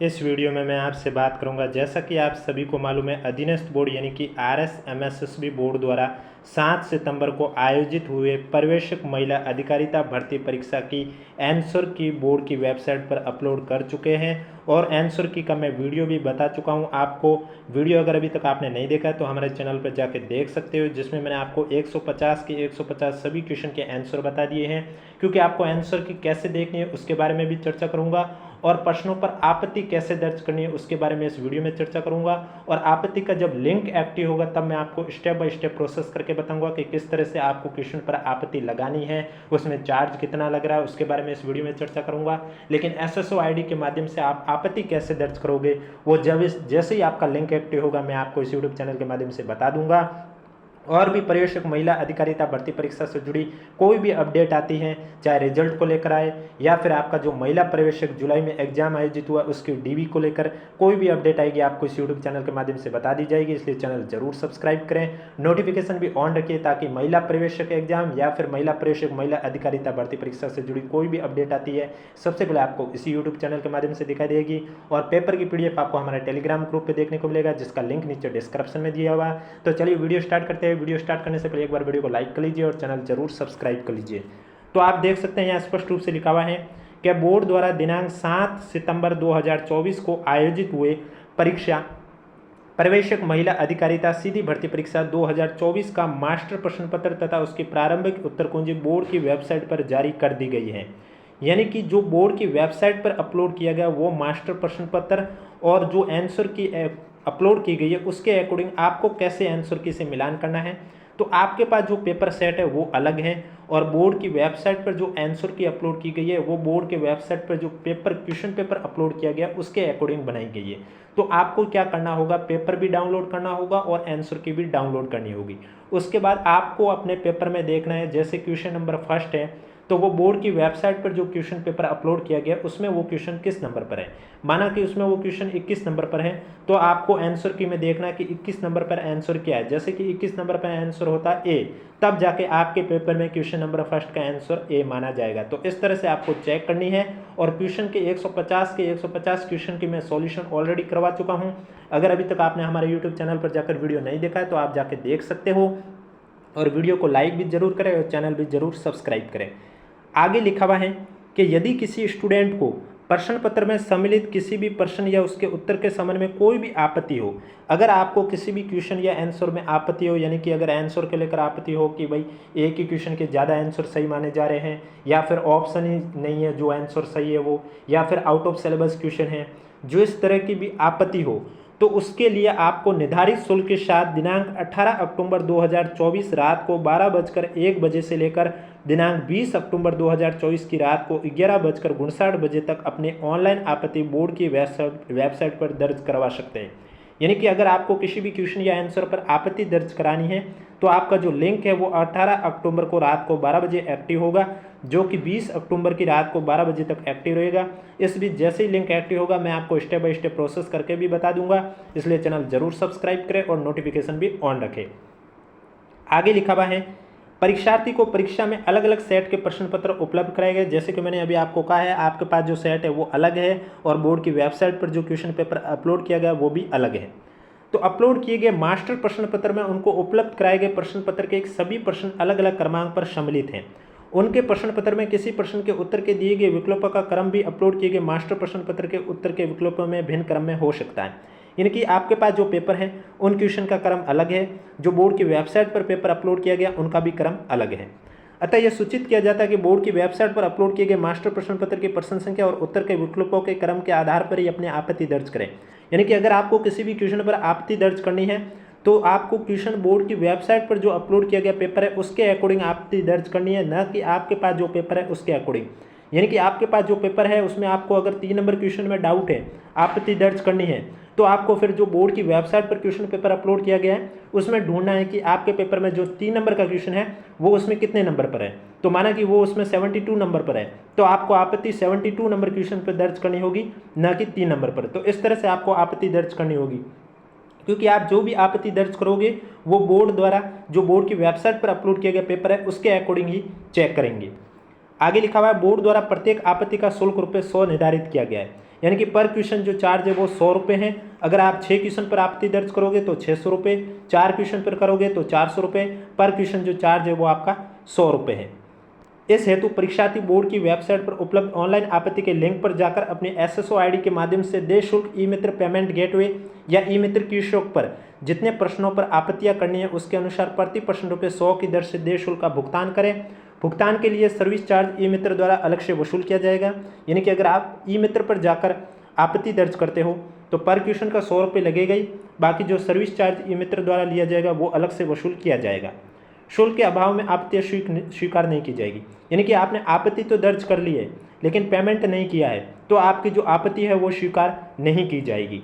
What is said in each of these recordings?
इस वीडियो में मैं आपसे बात करूंगा, जैसा कि आप सभी को मालूम है, अधीनस्थ बोर्ड यानी कि RSMSSB बोर्ड द्वारा 7 सितंबर को आयोजित हुए पर्यवेक्षक महिला अधिकारिता भर्ती परीक्षा की आंसर की बोर्ड की वेबसाइट पर अपलोड कर चुके हैं और आंसर की का मैं वीडियो भी बता चुका हूं आपको। वीडियो अगर अभी तक आपने नहीं देखा है तो हमारे चैनल पर जाकर देख सकते हो, जिसमें मैंने आपको 150 के 150 सभी क्वेश्चन के आंसर बता दिए हैं। क्योंकि आपको आंसर की कैसे देखनी है उसके बारे में भी चर्चा करूंगा और प्रश्नों पर आपत्ति कैसे दर्ज करनी है उसके बारे में इस वीडियो में चर्चा करूंगा। और आपत्ति का जब लिंक एक्टिव होगा तब मैं आपको स्टेप बाय स्टेप प्रोसेस करके बताऊंगा कि किस तरह से आपको क्वेश्चन पर आपत्ति लगानी है, उसमें चार्ज कितना लग रहा है, उसके बारे में इस वीडियो में चर्चा करूंगा। लेकिन SSO ID के माध्यम से आप आपत्ति कैसे दर्ज करोगे वो जैसे ही आपका लिंक एक्टिव होगा मैं आपको इस यूट्यूब चैनल के माध्यम से बता दूंगा। और भी पर्यवेक्षक महिला अधिकारिता भर्ती परीक्षा से जुड़ी कोई भी अपडेट आती है, चाहे रिजल्ट को लेकर आए या फिर आपका जो महिला पर्यवेक्षक जुलाई में एग्जाम आयोजित हुआ उसकी DB को लेकर कोई भी अपडेट आएगी आपको इस यूट्यूब चैनल के माध्यम से बता दी जाएगी। इसलिए चैनल जरूर सब्सक्राइब करें, नोटिफिकेशन भी ऑन रखिए ताकि महिला पर्यवेक्षक एग्जाम या फिर महिला पर्यवेक्षक महिला अधिकारिता भर्ती परीक्षा से जुड़ी कोई भी अपडेट आती है सबसे पहले आपको इसी यूट्यूब चैनल के माध्यम से दिखाई देगी। और पेपर की PDF आपको हमारे टेलीग्राम ग्रुप पर देखने को मिलेगा, जिसका लिंक नीचे डिस्क्रिप्शन में दिया हुआ। तो चलिए वीडियो स्टार्ट करते हैं। वीडियो स्टार्ट करने से पहले एक बार वीडियो को लाइक कर लीजिए और चैनल जरूर सब्सक्राइब कर लीजिए। तो आप देख सकते हैं यहाँ स्पष्ट रूप से लिखा हुआ है कि बोर्ड द्वारा दिनांक 7 सितंबर 2024 को आयोजित हुए परीक्षा पर्यवेक्षक महिला अधिकारिता सीधी भर्ती परीक्षा 2024 का मास्टर प्रश्न पत्र तथा उसकी प्रारंभिक उत्तर कुंजी बोर्ड की वेबसाइट पर जारी कर दी गई है। यानी कि जो बोर्ड की वेबसाइट पर अपलोड किया गया वो मास्टर प्रश्न पत्र और जो आंसर की अपलोड की गई है उसके अकॉर्डिंग आपको कैसे आंसर की से मिलान करना है। तो आपके पास जो पेपर सेट है वो अलग है और बोर्ड की वेबसाइट पर जो आंसर की अपलोड की गई है वो बोर्ड के वेबसाइट पर जो क्वेश्चन पेपर अपलोड किया गया उसके अकॉर्डिंग बनाई गई है। तो आपको क्या करना होगा, पेपर भी डाउनलोड करना होगा और आंसर की भी डाउनलोड करनी होगी। उसके बाद आपको अपने पेपर में देखना है, जैसे क्वेश्चन नंबर फर्स्ट है तो वो बोर्ड की वेबसाइट पर जो क्वेश्चन पेपर अपलोड किया गया उसमें वो क्वेश्चन किस नंबर पर है। माना कि उसमें वो क्वेश्चन 21 नंबर पर है तो आपको आंसर की में देखना है कि 21 नंबर पर आंसर क्या है। जैसे कि 21 नंबर पर आंसर होता है A, तब जाके आपके पेपर में क्वेश्चन नंबर फर्स्ट का आंसर A माना जाएगा। तो इस तरह से आपको चेक करनी है। और क्वेश्चन के 150 क्वेश्चन की मैं सॉल्यूशन ऑलरेडी करवा चुका हूँ। अगर अभी तक आपने हमारे यूट्यूब चैनल पर जाकर वीडियो नहीं देखा है तो आप जाके देख सकते हो। और वीडियो को लाइक भी जरूर करें और चैनल भी जरूर सब्सक्राइब करें। आगे लिखा हुआ है कि यदि किसी स्टूडेंट को प्रश्न पत्र में सम्मिलित किसी भी प्रश्न या उसके उत्तर के संबंध में कोई भी आपत्ति हो, अगर आपको किसी भी क्वेश्चन या आंसर में आपत्ति हो, यानी कि अगर आंसर को लेकर आपत्ति हो कि भाई एक ही क्वेश्चन के ज़्यादा आंसर सही माने जा रहे हैं या फिर ऑप्शन ही नहीं है जो आंसर सही है वो, या फिर आउट ऑफ सिलेबस क्वेश्चन है, जो इस तरह की भी आपत्ति हो तो उसके लिए आपको निर्धारित शुल्क के साथ दिनांक 18 अक्टूबर 2024 रात को 12:01 से लेकर दिनांक 20 अक्टूबर 2024 की रात को 11:59 तक अपने ऑनलाइन आपत्ति बोर्ड की वेबसाइट पर दर्ज करवा सकते हैं। यानी कि अगर आपको किसी भी क्वेश्चन या आंसर पर आपत्ति दर्ज करानी है तो आपका जो लिंक है वो 18 अक्टूबर को रात को 12 बजे एक्टिव होगा, जो कि 20 अक्टूबर की रात को 12 बजे तक एक्टिव रहेगा। इस बीच जैसे ही लिंक एक्टिव होगा मैं आपको स्टेप बाय स्टेप प्रोसेस करके भी बता दूंगा। इसलिए चैनल जरूर सब्सक्राइब करें और नोटिफिकेशन भी ऑन रखें। आगे लिखा हुआ है परीक्षार्थी को परीक्षा में अलग अलग सेट के प्रश्न पत्र उपलब्ध कराए गए। जैसे कि मैंने अभी आपको कहा है आपके पास जो सेट है वो अलग है और बोर्ड की वेबसाइट पर जो क्वेश्चन पेपर अपलोड किया गया वो भी अलग है। तो अपलोड किए गए मास्टर प्रश्न पत्र में उनको उपलब्ध कराए गए प्रश्न पत्र के सभी प्रश्न अलग अलग क्रमांक पर सम्मिलित हैं। उनके प्रश्न पत्र में किसी प्रश्न के उत्तर के दिए गए विकल्पों का क्रम भी अपलोड किए गए मास्टर प्रश्न पत्र के उत्तर के विकल्पों में भिन्न क्रम में हो सकता है। यानी कि आपके पास जो पेपर है उन क्वेश्चन का क्रम अलग है, जो बोर्ड की वेबसाइट पर पेपर अपलोड किया गया उनका भी क्रम अलग है। अतः यह सूचित किया जाता है कि बोर्ड की वेबसाइट पर अपलोड किए गए मास्टर प्रश्न पत्र की प्रश्न संख्या और उत्तर के विकल्पों के क्रम के आधार पर ही अपनी आपत्ति दर्ज करें। यानी कि अगर आपको किसी भी क्वेश्चन पर आपत्ति दर्ज करनी है तो आपको क्वेश्चन बोर्ड की वेबसाइट पर जो अपलोड किया गया पेपर है उसके अकॉर्डिंग आपत्ति दर्ज करनी है, न कि आपके पास जो पेपर है उसके अकॉर्डिंग। यानी कि आपके पास जो पेपर है उसमें आपको अगर 3 नंबर क्वेश्चन में डाउट है, आपत्ति दर्ज करनी है, तो आपको फिर जो बोर्ड की वेबसाइट पर क्वेश्चन पेपर अपलोड किया गया है उसमें ढूंढना है कि आपके पेपर में जो 3 नंबर का क्वेश्चन है वो उसमें कितने नंबर पर है। तो माना कि वो उसमें 72 नंबर पर है तो आपको आपत्ति 72 नंबर क्वेश्चन पर दर्ज करनी होगी, न कि 3 नंबर पर। तो इस तरह से आपको आपत्ति दर्ज करनी होगी, क्योंकि आप जो भी आपत्ति दर्ज करोगे वो बोर्ड द्वारा जो बोर्ड की वेबसाइट पर अपलोड किया गया पेपर है उसके अकॉर्डिंग ही चेक करेंगे। आगे लिखा हुआ है बोर्ड द्वारा प्रत्येक आपत्ति का शुल्क ₹100 निर्धारित किया गया है। यानी कि पर क्वेश्चन जो चार्ज है वो 100 रुपये है। अगर आप 6 क्वेश्चन पर आपत्ति दर्ज करोगे तो 600 रुपये, 4 क्वेश्चन पर करोगे तो 400 रुपये, पर क्वेश्चन जो चार्ज है वो आपका 100 रुपये है। इस हेतु परीक्षार्थी बोर्ड की वेबसाइट पर उपलब्ध ऑनलाइन आपत्ति के लिंक पर जाकर अपने एसएसओ आईडी के माध्यम से देय शुल्क ई मित्र पेमेंट गेटवे या ई मित्र कीशोक पर जितने प्रश्नों पर आपत्तियां करनी है उसके अनुसार प्रति प्रश्न रुपये 100 की दर से देय शुल्क का भुगतान करें। भुगतान के लिए सर्विस चार्ज ई मित्र द्वारा अलग से वसूल किया जाएगा। यानी कि अगर आप ई मित्र पर जाकर आपत्ति दर्ज करते हो तो पर क्वेश्चन का 100 रुपये लगेगा ही, बाकी जो सर्विस चार्ज ई मित्र द्वारा लिया जाएगा वो अलग से वसूल किया जाएगा। शुल्क के अभाव में आपत्ति स्वीकार नहीं की जाएगी। यानी कि आपने आपत्ति तो दर्ज कर ली है लेकिन पेमेंट नहीं किया है तो आपकी जो आपत्ति है वो स्वीकार नहीं की जाएगी।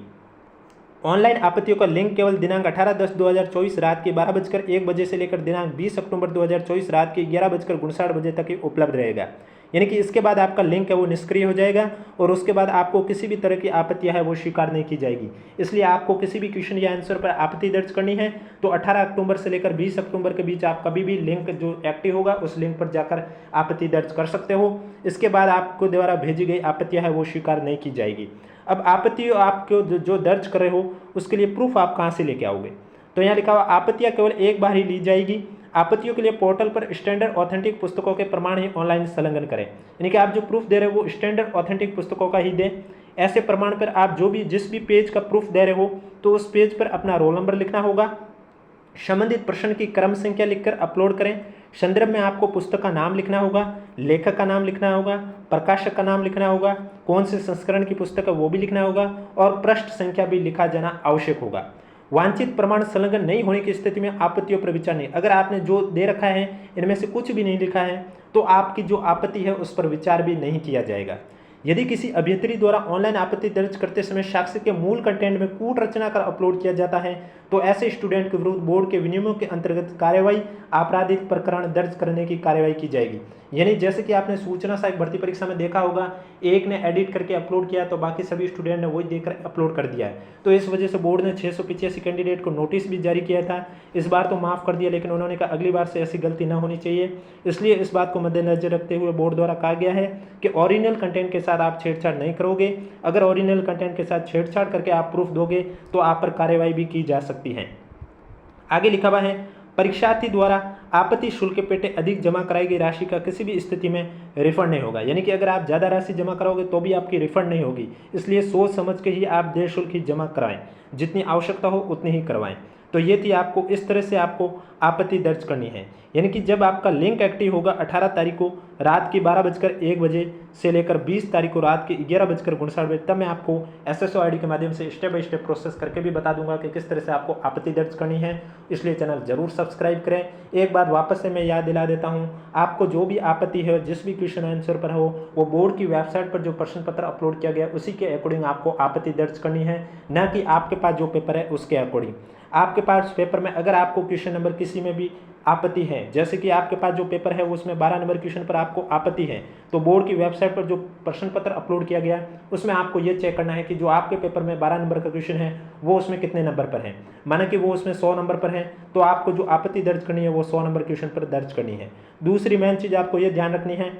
ऑनलाइन आपत्तियों का लिंक केवल दिनांक 18/10/2024 रात के 12:01 से लेकर दिनांक 20 अक्टूबर 2024 रात के 11:59 तक ही उपलब्ध रहेगा। यानी कि इसके बाद आपका लिंक है वो निष्क्रिय हो जाएगा और उसके बाद आपको किसी भी तरह की आपत्तियां है वो स्वीकार नहीं की जाएगी। इसलिए आपको किसी भी क्वेश्चन या आंसर पर आपत्ति दर्ज करनी है तो 18 अक्टूबर से लेकर 20 अक्टूबर के बीच आप कभी भी लिंक जो एक्टिव होगा उस लिंक पर जाकर आपत्ति दर्ज कर सकते हो। इसके बाद आपको द्वारा भेजी गई आपत्तियां है वो स्वीकार नहीं की जाएगी। अब आपत्ति आपको जो दर्ज कर रहे हो उसके लिए प्रूफ आप कहाँ से लेके आओगे, तो यहाँ लिखा हुआ आपत्तियां केवल एक बार ही ली जाएगी। आपत्तियों के लिए पोर्टल पर स्टैंडर्ड ऑथेंटिक पुस्तकों के प्रमाण ही ऑनलाइन संलग्न करें। यानी कि आप जो प्रूफ दे रहे हो वो स्टैंडर्ड ऑथेंटिक पुस्तकों का ही दें। ऐसे प्रमाण पर आप जिस भी पेज का प्रूफ दे रहे हो तो उस पेज पर अपना रोल नंबर लिखना होगा, संबंधित प्रश्न की क्रम संख्या लिखकर अपलोड करें। संदर्भ में आपको पुस्तक का नाम लिखना होगा, लेखक का नाम लिखना होगा, प्रकाशक का नाम लिखना होगा, कौन से संस्करण की पुस्तक है वो भी लिखना होगा और पृष्ठ संख्या भी लिखा जाना आवश्यक होगा। वांछित प्रमाण संलग्न नहीं होने की स्थिति में आपत्तियों पर विचार नहीं। अगर आपने जो दे रखा है इनमें से कुछ भी नहीं लिखा है तो आपकी जो आपत्ति है उस पर विचार भी नहीं किया जाएगा। यदि किसी अभ्यर्थी द्वारा ऑनलाइन आपत्ति दर्ज करते समय साक्ष्य के मूल कंटेंट में कूट रचना कर अपलोड किया जाता है तो ऐसे स्टूडेंट के विरुद्ध बोर्ड के विनियमों के अंतर्गत कार्यवाही आपराधिक प्रकरण दर्ज करने की कार्यवाही की जाएगी। यानी जैसे कि आपने सूचना सहायक भर्ती परीक्षा में देखा होगा, एक ने एडिट करके अपलोड किया तो बाकी सभी स्टूडेंट ने वही देखकर अपलोड कर दिया है। तो इस वजह से बोर्ड ने 685 कैंडिडेट को नोटिस भी जारी किया था। इस बार तो माफ़ कर दिया लेकिन उन्होंने कहा अगली बार से ऐसी गलती ना होनी चाहिए। इसलिए इस बात को मद्देनजर रखते हुए बोर्ड द्वारा कहा गया है कि ओरिजिनल कंटेंट के साथ आप छेड़छाड़ नहीं करोगे। अगर ओरिजिनल कंटेंट के साथ छेड़छाड़ करके आप प्रूफ दोगे तो आप पर कार्रवाई भी की जा सकती है। आगे लिखा हुआ है, परीक्षार्थी द्वारा आपत्ति शुल्क के पेटे अधिक जमा कराई गई राशि का किसी भी स्थिति में रिफंड नहीं होगा। यानी कि अगर आप ज़्यादा राशि जमा कराओगे तो भी आपकी रिफंड नहीं होगी। इसलिए सोच समझ के ही आप देय शुल्क ही जमा कराएं, जितनी आवश्यकता हो उतनी ही करवाएं। तो ये थी आपको इस तरह से आपको आपत्ति दर्ज करनी है। यानी कि जब आपका लिंक एक्टिव होगा 18 तारीख को रात की 12:01 से लेकर 20 तारीख को रात के 11:59 तब मैं आपको एसएसओ आईडी के माध्यम से स्टेप बाय स्टेप प्रोसेस करके भी बता दूंगा कि किस तरह से आपको आपत्ति दर्ज करनी है। इसलिए चैनल जरूर सब्सक्राइब करें। एक बात वापस से मैं याद दिला देता हूँ, आपको जो भी आपत्ति है जिस भी क्वेश्चन आंसर पर हो वो बोर्ड की वेबसाइट पर जो प्रश्न पत्र अपलोड किया गया उसी के अकॉर्डिंग आपको आपत्ति दर्ज करनी है, न कि आपके पास जो पेपर है उसके अकॉर्डिंग। आपके पास पेपर में अगर आपको क्वेश्चन नंबर किसी में भी आपत्ति है, जैसे कि आपके पास जो पेपर है उसमें 12 नंबर क्वेश्चन पर आपको आपत्ति है, तो बोर्ड की वेबसाइट पर जो प्रश्न पत्र अपलोड किया गया उसमें आपको ये चेक करना है कि जो आपके पेपर में 12 नंबर का क्वेश्चन है वो उसमें कितने नंबर पर है। माना कि वो उसमें 100 नंबर पर है तो आपको जो आपत्ति दर्ज करनी है वो 100 नंबर क्वेश्चन पर दर्ज करनी है। दूसरी मेन चीज़ आपको ये ध्यान रखनी है,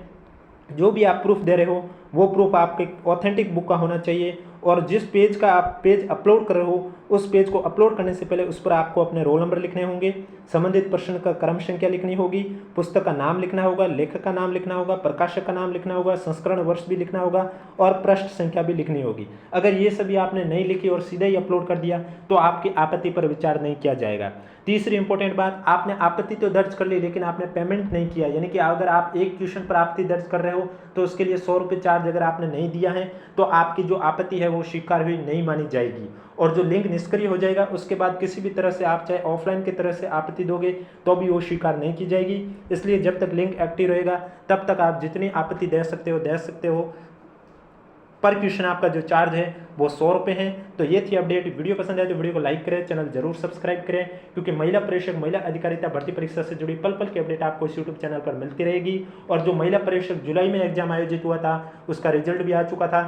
जो भी आप प्रूफ दे रहे हो वो प्रूफ आपके ऑथेंटिक बुक का होना चाहिए और जिस पेज का आप पेज अपलोड कर रहे हो उस पेज को अपलोड करने से पहले उस पर आपको अपने रोल नंबर लिखने होंगे, संबंधित प्रश्न का क्रम संख्या लिखनी होगी, पुस्तक का नाम लिखना होगा, लेखक का नाम लिखना होगा, प्रकाशक का नाम लिखना होगा, संस्करण वर्ष भी लिखना होगा और पृष्ठ संख्या भी लिखनी होगी। अगर ये सभी आपने नहीं लिखी और सीधे ही अपलोड कर दिया तो आपकी आपत्ति पर विचार नहीं किया जाएगा। तीसरी इंपॉर्टेंट बात, आपने आपत्ति तो दर्ज कर ली लेकिन आपने पेमेंट नहीं किया। यानी कि अगर आप एक क्वेश्चन पर आपत्ति दर्ज कर रहे हो तो उसके लिए 100 रुपये चार्ज अगर आपने नहीं दिया है तो आपकी जो आपत्ति है वो स्वीकार हुई नहीं मानी जाएगी और जो लिंक निष्क्रिय हो जाएगा उसके बाद किसी भी तरह से आप चाहे ऑफलाइन की तरह से आपत्ति दोगे तो भी वो स्वीकार नहीं की जाएगी। इसलिए जब तक लिंक एक्टिव रहेगा तब तक आप जितनी आपत्ति दे सकते हो। पर क्वेश्चन आपका जो चार्ज है वो 100 रुपये है। तो ये थी अपडेट। वीडियो पसंद आए तो वीडियो को लाइक करें, चैनल जरूर सब्सक्राइब करें, क्योंकि महिला प्रेक्षक महिला अधिकारिता भर्ती परीक्षा से जुड़ी पल पल की अपडेट आपको इस यूट्यूब चैनल पर मिलती रहेगी। और जो महिला प्रेक्षक जुलाई में एग्जाम आयोजित हुआ था उसका रिजल्ट भी आ चुका था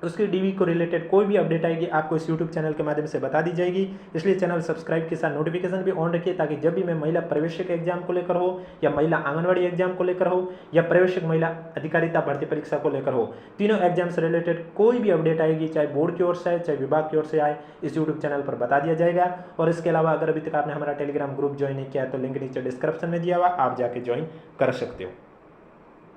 उसकी डीवी को रिलेटेड कोई भी अपडेट आएगी आपको इस यूट्यूब चैनल के माध्यम से बता दी जाएगी। इसलिए चैनल सब्सक्राइब के साथ नोटिफिकेशन भी ऑन रखिए, ताकि जब भी मैं महिला प्रवेशिका एग्जाम को लेकर हो, या महिला आंगनबाड़ी एग्जाम को लेकर हो, या प्रवेशिक महिला अधिकारिता भर्ती परीक्षा को लेकर हो, तीनों एग्जाम से रिलेटेड कोई भी अपडेट आएगी, चाहे बोर्ड की ओर से आए चाहे विभाग की ओर से आए, इस यूट्यूब चैनल पर बता दिया जाएगा। और इसके अलावा अगर अभी तक आपने हमारा टेलीग्राम ग्रुप ज्वाइन नहीं किया तो लिंक नीचे डिस्क्रिप्शन में दिया हुआ, आप जाके ज्वाइन कर सकते हो।